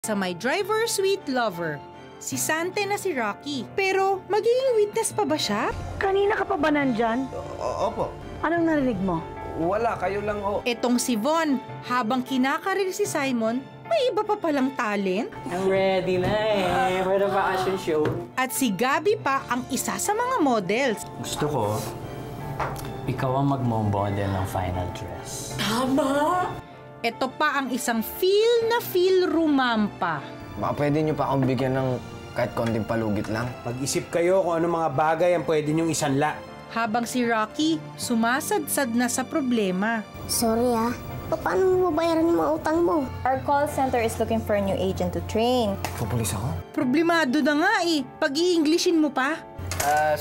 sa My Driver Sweet Lover, si Sante na si Rocky. Pero magiging witness pa ba siya? Kanina ka pa ba nandyan? Opo. Anong narinig mo? Wala, kayo lang ho. Etong si Von, habang kinakarir si Simon, may iba pa palang talent. I'm ready na for the fashion show. At si Gabby pa ang isa sa mga models. Gusto ko, ikaw ang magmo-model ng final dress. Tama! Ito pa ang isang feel rumampa. Baka pwede nyo pa akong bigyan ng kahit konting palugit lang. Mag-isip kayo kung anong mga bagay ang pwede nyong isanla. Habang si Rocky sumasadsad na sa problema. Sorry paano mo babayaran yung mga utang mo? Our call center is looking for a new agent to train. Pupulis ako? Problemado na nga Pag-i-Englishin mo pa.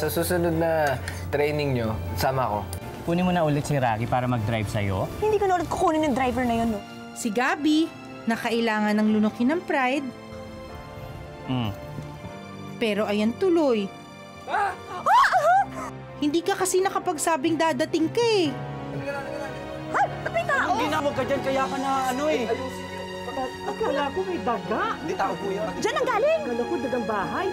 Sa susunod na training nyo, sama ako. Kunin mo na ulit si Rocky para mag-drive sa'yo. Hindi ko na ulit kukunin yung driver na yun, no? Si Gabby, na kailangan ng lunukin ng pride. Pero ayan tuloy. Hindi ka kasi nakapagsabing dadating ka May tao! Ginawag ka dyan, kaya ka na Akala ko may daga. Hindi tao po yan. Diyan ang galing! Akala ko dagang bahay.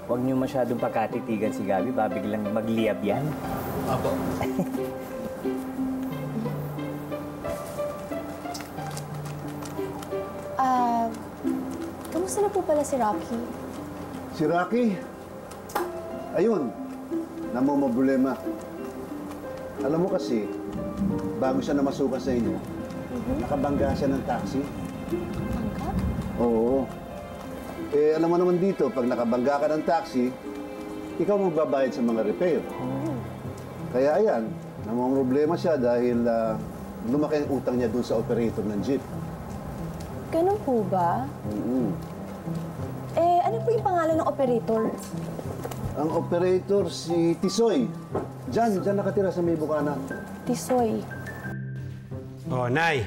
Huwag niyo masyadong pagkatitigan si Gabby, biglang magliyab yan. Opo. Kamusta na po pala si Rocky? Si Rocky? Ayun, namumroblema. Alam mo kasi, bago siya namasukan sa inyo, nakabangga siya ng taxi. Bangga? Oo. Alam mo naman dito, pag nakabangga ka ng taxi, ikaw magbabayad sa mga repair. Kaya ayan, namumroblema siya dahil lumaki ang utang niya dun sa operator ng jeep. Ganun po ba? Ano po yung pangalan ng operator? Ang operator si Tisoy. Diyan nakatira sa may bukana. Tisoy. Oh, Nay.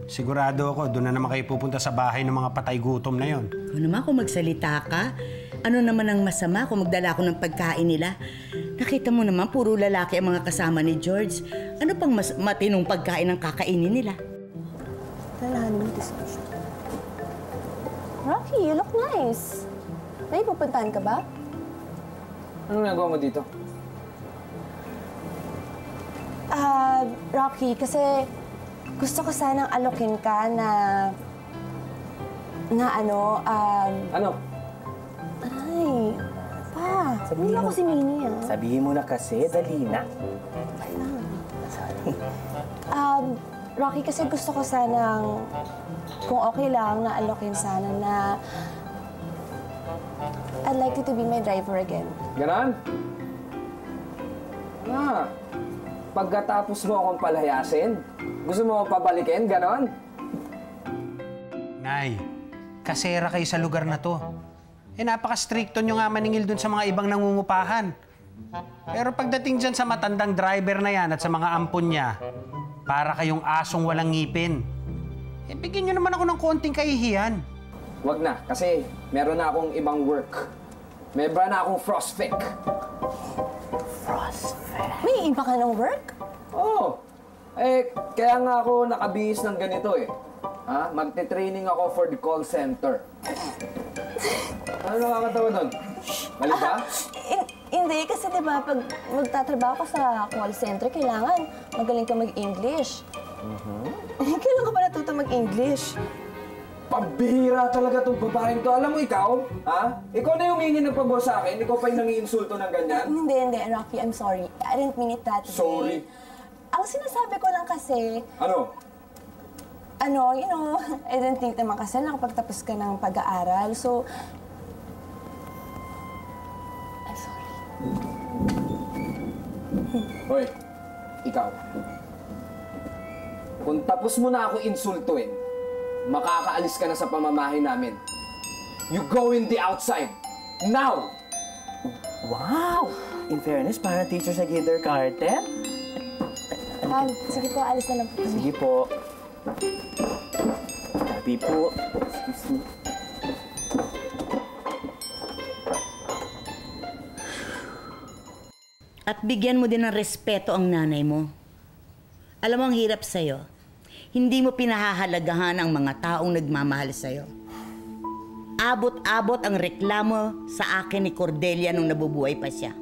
Sigurado ako, doon na naman kayo pupunta sa bahay ng mga patay gutom na yon. Ikaw naman kung magsalita ka, ano naman ang masama kung magdala ko ng pagkain nila? Nakita mo naman, puro lalaki ang mga kasama ni George. Ano pang mas matinong pagkain ang kakainin nila? Tanahan mo, Tisoy. Rocky, you look nice. May pupuntahan ka ba? Anong nagawa mo dito? Rocky, kasi gusto ko sanang alokin ka na ano? Ay, pa. Hindi ako si Minnie, Sabihin mo na kasi, dali na. Rocky, kasi gusto ko sanang, kung okay lang, na alokin sana na I'd like you to be my driver again. Ganon? Pagkatapos mo akong palayasin, gusto mo akong pabalikin, ganon? Nay, kasera kayo sa lugar na to. Napaka-stricto nyo nga maningil dun sa mga ibang nangungupahan. Pero pagdating dyan sa matandang driver na yan at sa mga ampon niya, para kayong asong walang ngipin. Bigyan nyo naman ako ng konting kahihiyan. Wag na, kasi meron na akong ibang work. Meron na akong frostfic. May iba ka ng work? Oo. Kaya nga ako nakabihis ng ganito Magte-training ako for the call center. Ano nakakatawa doon? Mali ba? Hindi, kasi diba, pag magtatrabaho ka sa call center, kailangan magaling ka mag-English. Kailan ka ba natuto mag-English? Pambihira talaga itong babaeng to. Alam mo ikaw, Ikaw na yung hingi ng pabor sa akin, ikaw pa yung nangiinsulto ng ganyan. Hindi, Rocky, I'm sorry. I didn't mean it that way. Sorry? Ang sinasabi ko lang kasi, Ano, I didn't think naman kasi nakapagtapos ka ng pag-aaral. So, I'm sorry. Hoy, ikaw. Kung tapos mo na ako insultuin, makakaalis ka na sa pamamahay namin. You go in the outside. Now! Wow! In fairness, para teacher sa kindergarten. Sige po, alis na lang po. Sige po. Happy po. Excuse me. At bigyan mo din ng respeto ang nanay mo. Alam mo, ang hirap sa'yo. Hindi mo pinahahalagahan ang mga taong nagmamahal sa'yo. Abot-abot ang reklamo sa akin ni Cordelia nung nabubuhay pa siya.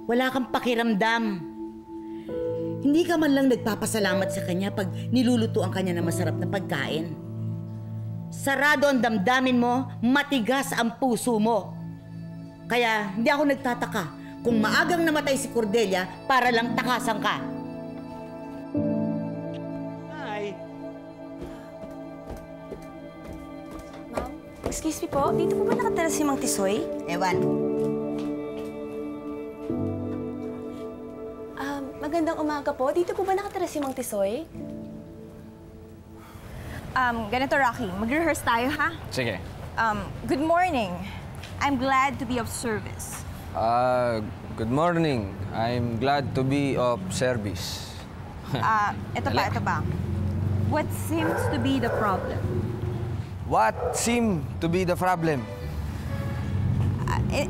Wala kang pakiramdam. Hindi ka man lang nagpapasalamat sa kanya pag niluluto ang kanya ng masarap na pagkain. Sarado ang damdamin mo, matigas ang puso mo. Kaya hindi ako nagtataka kung maagang namatay si Cordelia para lang takasan ka. Hi. Ma'am, excuse me po, dito po ba nakatira si Mang Tisoy? Ewan. Magandang umaga po. Dito po ba nakatira si Mang Tisoy? Ganito, Rocky. Mag-rehearse tayo, ha? Sige. Good morning. I'm glad to be of service. Good morning. I'm glad to be of service. Ito pa. What seems to be the problem? What seem to be the problem?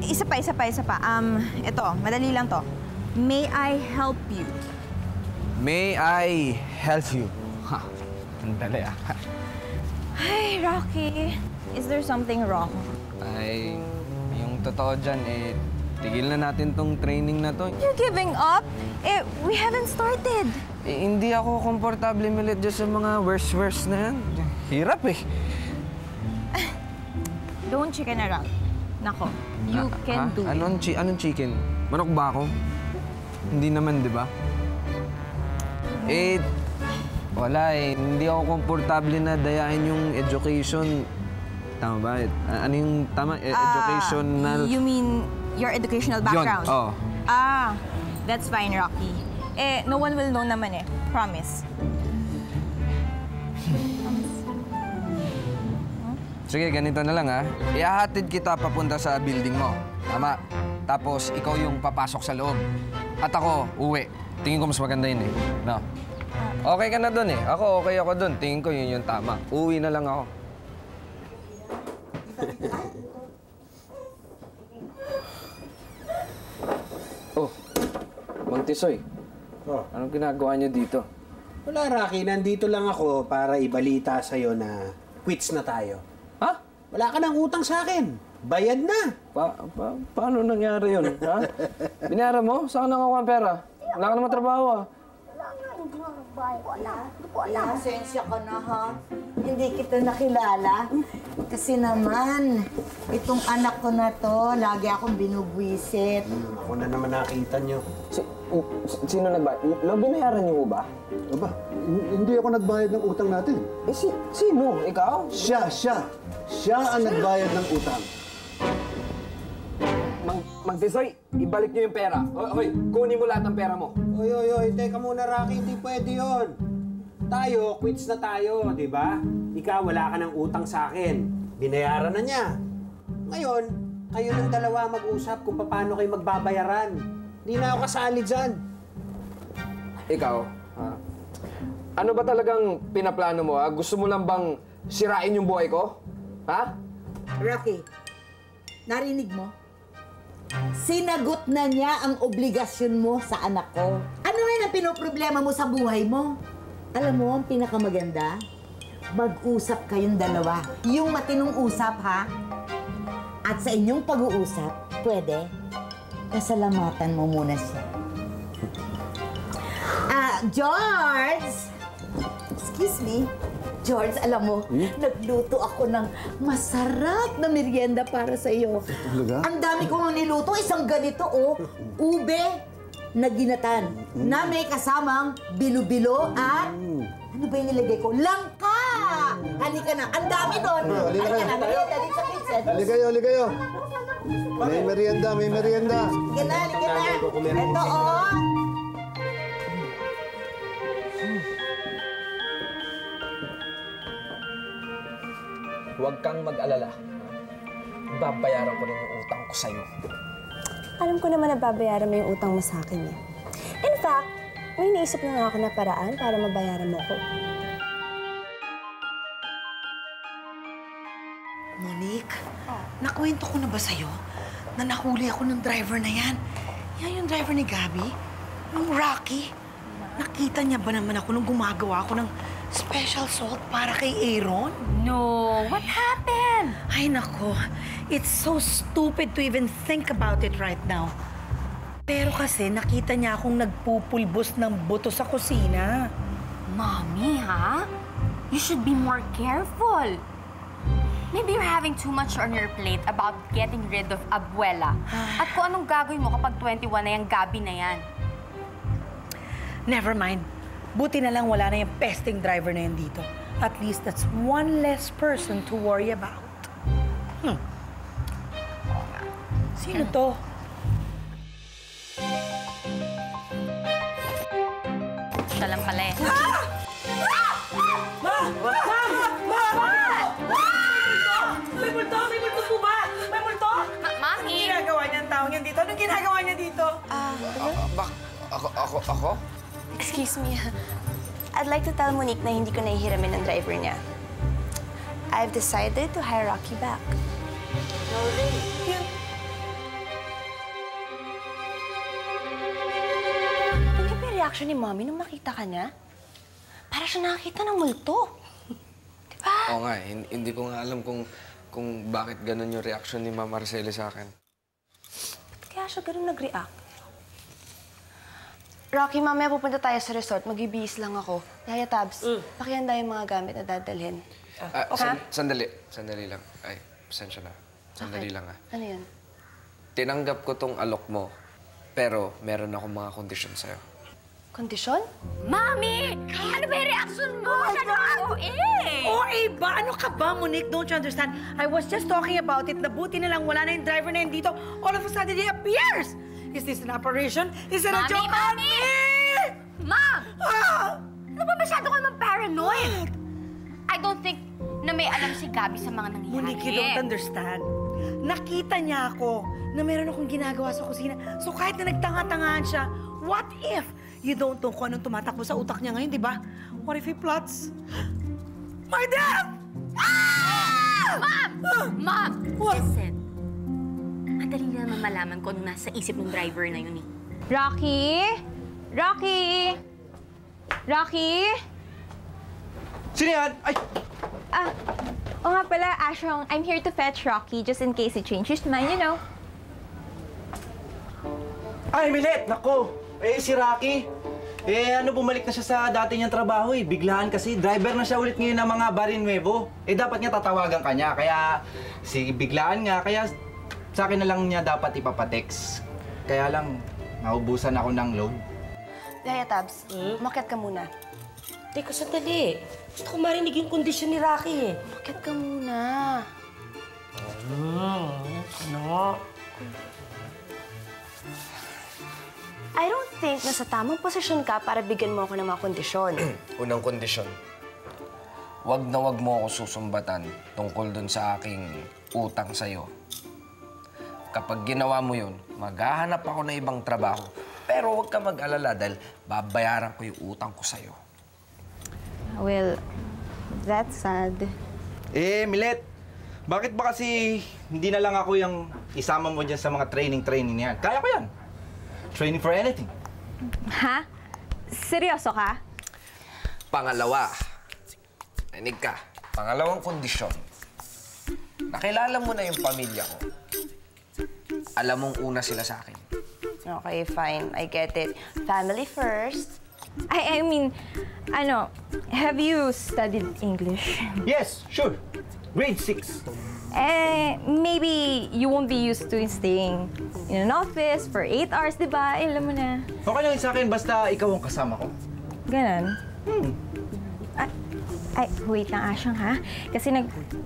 Isa pa. Ito, madali lang to. May I help you? May I help you? Ha, ang dali ah. Ay, Rocky. Is there something wrong? Ay, yung totoo dyan, tigil na natin tong training na to. You giving up? We haven't started. Hindi ako komportable milit dyan sa mga worst na yan. Hirap eh. Don't chicken around. Nako, you can do it. Anong chicken? Manok ba ako? Hindi naman, di ba? Wala eh. Hindi ako komportable na dayain yung education. Tama ba? Ano yung tama? Educational... You mean your educational background? Yun, oo. That's fine, Rocky. No one will know naman eh. Promise. Sige, ganito na lang ha. Ihahatid kita papunta sa building mo. Tama. Tapos ikaw yung papasok sa loob. At ako, uwi. Tingin ko mas maganda yun eh. No? Okay ka na dun eh. Ako, okay ako dun. Tingin ko yun yung tama. Uwi na lang ako. Oh, Mang Tisoy. Oh. Anong ginagawa niyo dito? Wala, Rocky. Nandito lang ako para ibalita sa'yo na quits na tayo. Ha? Wala ka ng utang sa akin. Bayad na. Paano nangyari yun? Ha? Binara mo? Saan ka nakakuha ang pera? Wala ka naman trabaho ah. Pasensya ka na, ha? Hindi kita nakilala. Kasi naman, itong anak ko na to, lagi akong binubwisit. Ako na naman nakita nyo. Sino nagbayad? Binayaran niyo ba? Aba, hindi ako nagbayad ng utang natin. Sino? Ikaw? Siya. Siya ang nagbayad ng utang. Mang Tisoy, ibalik niyo yung pera. Okay, kunin mo lahat ng pera mo. Oy, teka muna, Rocky. Hindi pwede yun. Tayo, quits na tayo, di ba? Ikaw, wala ka ng utang sa akin. Binayaran na niya. Ngayon, kayo ng dalawa mag-usap kung paano kayo magbabayaran. Hindi na ako kasali dyan. Ikaw, ano ba talagang pinaplano mo, ha? Gusto mo lang bang sirain yung buhay ko? Ha? Rocky, narinig mo? Sinagot na niya ang obligasyon mo sa anak ko. Ano nga ang pinoproblema mo sa buhay mo? Alam mo, ang pinakamaganda, mag-usap kayong dalawa. Yung matinong usap, ha? At sa inyong pag-uusap, pwede, pasalamatan mo muna siya. George! Excuse me. George, alam mo, nagluto ako ng masarap na merienda para sa iyo. Talaga? Ang dami kong niluto, isang ganito, oh. Ube na ginatan, na may kasamang bilo-bilo at ano ba yung nilagay ko? Langka! Halika na, ang dami doon. Halika na. Merienda din sa kitchen. Hali kayo. May merienda. Halika na. Ito, oh. Huwag kang mag-alala. Babayaran ko rin yung utang ko sa'yo. Alam ko naman na babayaran mo yung utang mo sa akin eh. In fact, may naisip na nga ako na paraan para mabayaran mo ko. Monique, nakwento ko na ba sa'yo na nahuli ako ng driver na yan? Yan yung driver ni Gabby? Yung Rocky? Nakita niya ba naman ako nung gumagawa ako ng special salt para kay Aaron? No, what happened? Ay, nako. It's so stupid to even think about it right now. Pero kasi nakita niya akong nagpupulbos ng buto sa kusina. Mommy, ha? You should be more careful. Maybe you're having too much on your plate about getting rid of Abuela. At kung anong gagawin mo kapag 21 na yung Gabby na yan. Never mind. Buti na lang wala na yung pesting driver na yan dito. At least that's one less person to worry about. Sino to? Siya lang pala eh. May multo! May multo po ba? May multo? Mami! Anong ginagawa niya ang taong yan dito? Anong ginagawa niya dito? Ako? Excuse me. I'd like to tell Monique na hindi ko nahihiramin ng driver niya. I've decided to hire Rocky back. Ano ba yung reaction ni Mommy nung makita ka niya? Para siya nakakita ng multo. Diba? Oo nga, hindi ko nga alam kung bakit ganun yung reaction ni Mama Araceli sa akin. Kaya siya ganun nag-react. Rocky, mamaya pupunta tayo sa resort. Mag-ibihis lang ako. Yaya Tabs, pakihanda yung mga gamit na dadalhin. Sandali lang. Ay, pasensya na. Sandali lang, Ano yun? Tinanggap ko tong alok mo, pero meron akong mga kondisyon sa'yo. Kondisyon? Mami! Ano ba yung reaction mo? Siya na OA ba? Ano ka ba, Monique? Don't you understand? I was just talking about it. Nabuti na lang wala na yung driver na yun dito. All of a sudden, he appears! Is this an operation? Is it a joke on me? Mom! Ano ba masyado ka naman paranoid? I don't think na may alam si Gabby sa mga nangyayari. Monique, you don't understand. Nakita niya ako na meron akong ginagawa sa kusina. So kahit na nagtanga-tangaan siya, what if? You don't know kung anong tumatakbo sa utak niya ngayon, di ba? What if he plots? My death! Mom! Listen. Madali na naman malaman ko anong nasa isip ng driver na yun eh. Rocky? Rocky? Rocky? Sino yan? Ay! Oo nga pala, Ashrong, I'm here to fetch Rocky just in case he changed his mind, you know. Ay, Milet! Nako! Si Rocky. Bumalik na siya sa dati niyang trabaho eh. Biglaan kasi. Driver na siya ulit ngayon ng mga Barrio Nuevo. Dapat niya tatawagan ka niya. Kaya, biglaan nga. Kaya, sa akin na lang niya dapat ipapatext. Kaya lang, naubusan ako ng load. Yaya Tabs, umakyat ka muna. Teka, sandali. Gusto ko marinig yung kondisyon ni Rocky eh. Umakyat ka muna. I don't think nasa tamang posisyon ka para bigyan mo ako ng mga kondisyon. Unang kondisyon, wag na wag mo ako susumbatan tungkol dun sa aking utang sa'yo. Kapag ginawa mo yun, maghahanap ako ng ibang trabaho. Pero huwag ka mag-alala dahil babayaran ko yung utang ko sa'yo. Well, that's sad. Milet, bakit ba kasi hindi na lang ako yung isama mo dyan sa mga training niyan? Kaya ko yan. Training for anything. Ha? Seryoso ka? Pangalawa, nanig ka, pangalawang kondisyon, nakilala mo na yung pamilya ko. Alam mong una sila sa akin. Okay, fine. I get it. Family first. I mean, have you studied English? Yes, sure. Grade 6. Maybe you won't be used to staying in an office for 8 hours, di ba? Alam mo na. Okay lang sa akin, basta ikaw ang kasama ko. Ganon? Wait lang, Asyang, ha? Kasi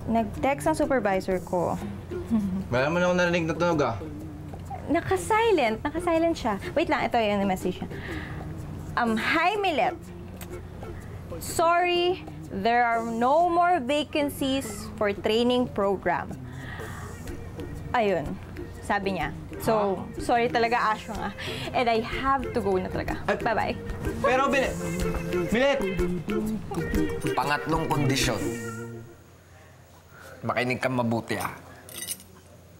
nag-text ang supervisor ko. Wala mo na ako narinig na tunog, ah. Naka-silent siya. Wait lang, ito yung message niya. Hi, Milet. Sorry, there are no more vacancies for training program. Ayun, sabi niya. So, sorry talaga, Asyong, ah. And I have to go na talaga. Bye-bye. Pero, Milet! Pangatlong kondisyon, makinig kang mabuti, ah.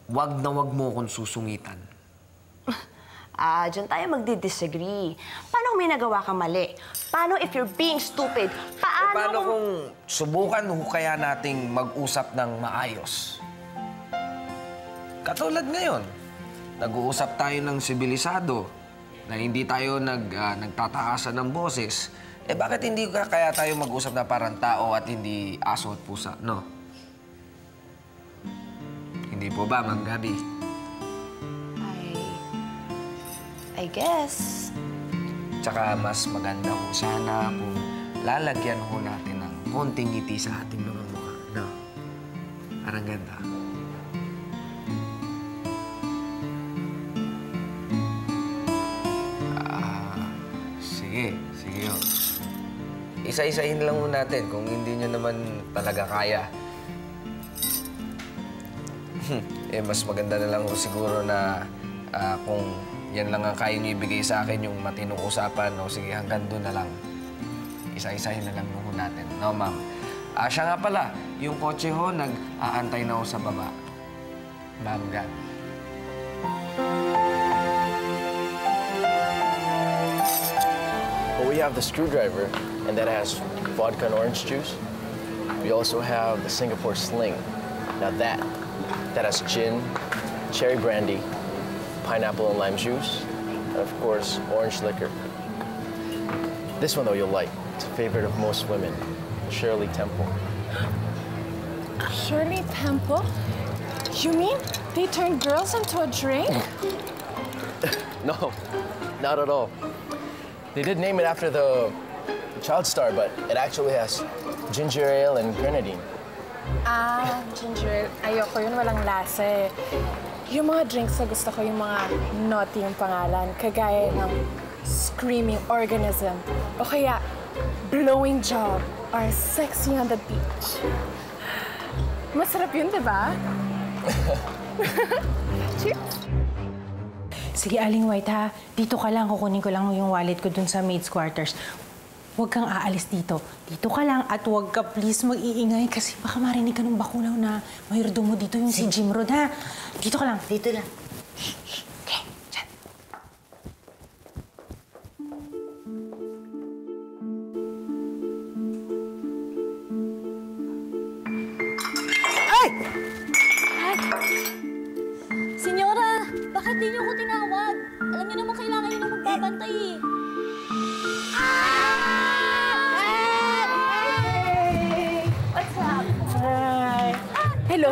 Wag na wag mo akong susungitan. Diyan tayo magdi-disagree. Paano kung may nagawa kang mali? Paano if you're being stupid? Paano kung subukan kaya nating mag-usap ng maayos? Katulad ngayon, nag-uusap tayo ng sibilisado na hindi tayo nagtataasan ng boses. Bakit hindi kaya tayo mag-usap na parang tao at hindi aso at pusa, no? Hindi po ba, Ma'am Gabi? I guess. Tsaka mas maganda ho sana kung lalagyan ho natin ng konting ngiti sa ating mga mukha, no? Parang ganda. Sige ho. Isa-isahin lang ho natin kung hindi nyo naman talaga kaya. Mas maganda na lang ho siguro na kung yan lang ang kaya niyo ibigay sa akin, yung matinong usapan, o sige, hanggang doon na lang. Isa-isahin na lang ho natin. No, ma'am? Siya nga pala, yung kotse ho, nag-aantay na ho sa baba. Ma'am Gabi. Well, we have the screwdriver, and that has vodka and orange juice. We also have the Singapore Sling. Now that has gin, cherry brandy, pineapple and lime juice, and of course, orange liquor. This one, though, you'll like. It's a favorite of most women, Shirley Temple. Shirley Temple? You mean they turn girls into a drink? No, not at all. They did name it after the child star, but it actually has ginger ale and grenadine. Ginger ale. Ayoko yun, walang lasa eh. Yung mga drinks na gusto ko, yung mga naughty yung pangalan, kagaya ng Screaming Organism, o kaya Blowing Job, or Sexy on the Beach. Masarap yun, di ba? Cheers! Sige, Aling White, ha? Dito ka lang, kukunin ko lang yung wallet ko dun sa maid's quarters. Huwag kang aalis dito. Dito ka lang at huwag ka please mag-iingay kasi baka marinig ka ng bakunaw na mayroon mo dito yung si Jim Rod, ha? Dito ka lang. Dito lang. Okay, dyan. Ay! Senyora, bakit di niyo ko tinawag? Alam niyo naman kailangan niyo na magbabantay eh. Hello.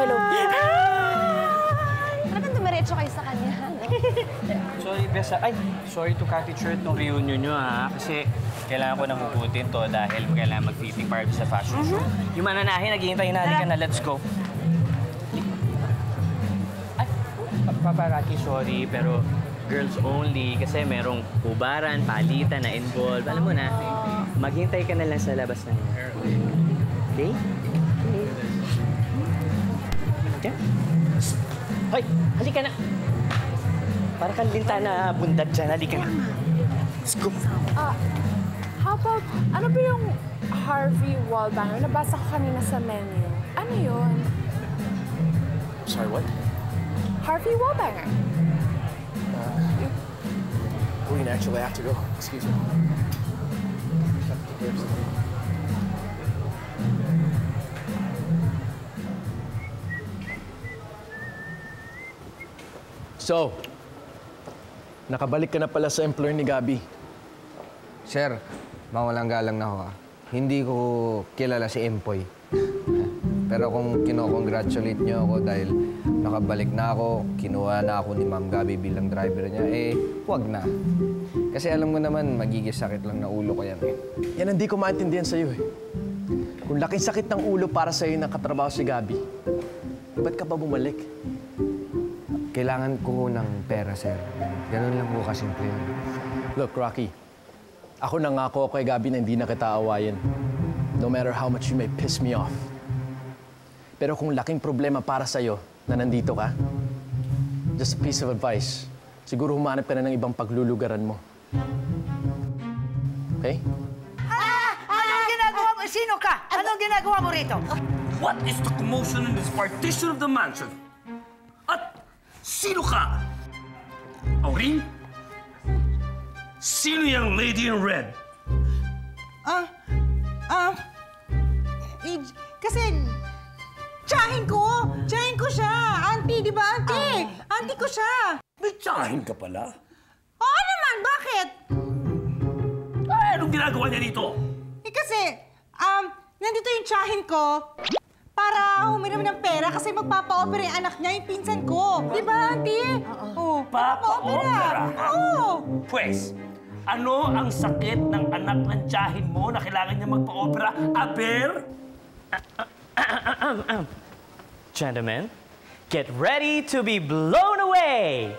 Parang dumiretso kayo sa kanya. Sorry, Besa. Sorry to cut it short nung reunion nyo, ha? Kasi kailangan ko nang hugutin to dahil kailangan mag-fitting party sa fashion show. Yung mananahin, naghihintay na. Halika na, let's go. Ay, paparati, sorry, pero girls only kasi merong hubaran, palitan na involved. Alam mo na, maghintay ka na lang sa labas ng okay? Okay? Hoy, halika na. Para kang linta na bundat dyan, halika na. Let's go. How about, ano ba yung Harvey Wallbanger? Nabasa ko kanina sa menu. Ano yun? Sorry, what? Harvey Wallbanger. We actually have to go. Excuse me. So, nakabalik ka na pala sa employer ni Gabi. Sir, mawalang galang na ho, ha? Hindi ko kilala si Empoy. Pero kung kino-congratulate niyo ako dahil nakabalik na ako, kinuha na ako ni Ma'am Gabi bilang driver niya, huwag na. Kasi alam mo naman, magiging sakit lang na ulo ko yan. Yan hindi ko maintindihan sa'yo eh. Kung laking sakit ng ulo para sa'yo ng katrabaho si Gabi, ba't ka pa bumalik? Kailangan ko ng pera, sir. Ganun lang po kasimple yun. Look, Rocky. Ako nangako kay Gabi na hindi na kita awayin. No matter how much you may piss me off. Pero kung laking problema para sa'yo na nandito ka, just a piece of advice, siguro humanap ka na ng ibang paglulugaran mo. Okay? Anong ginagawa mo? Sino ka? Anong ginagawa mo rito? What is the commotion in this partition of the mansion? At sino ka? Aurin? Sino yung lady in red? Kasi, tsahin ko siya. Auntie, di ba, auntie? Auntie ko siya. May tsahin ka pala? Oo naman, bakit? Ay, anong ginagawa niya dito? Kasi, nandito yung tsahin ko para humiram ng pera kasi magpapa-opera yung anak niya, yung pinsan ko. Di ba, auntie? Oo. Papa-opera? Oo. Pwes, ano ang sakit ng anak ng tiyahin mo na kailangan niya magpa-opera? Aber? Gentlemen, get ready to be blown away!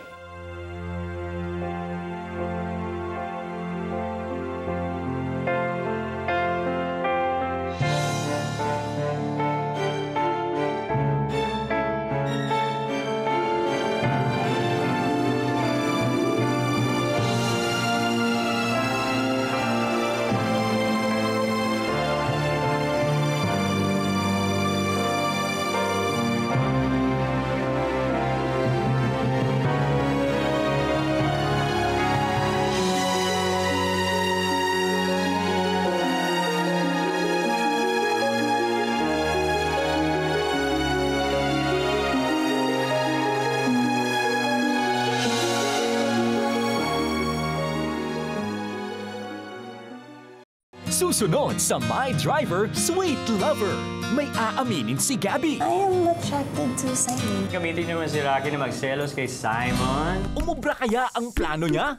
Susunod sa My Driver, Sweet Lover. May aaminin si Gabby. I am attracted to Simon. Gamitin naman si Rocky na magselos kay Simon. Umubra kaya ang plano niya?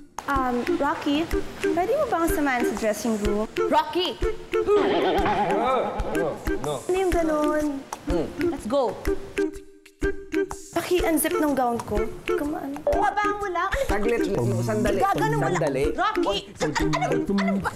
Rocky, pwede mo bang samahan sa dressing room? Rocky! Ano yung ganon? Let's go! Paki-unzip ng gown ko. Kumaan. Babaan mo lang? Sandali. Gaganon mo lang. Sandali. Rocky! Ano ba?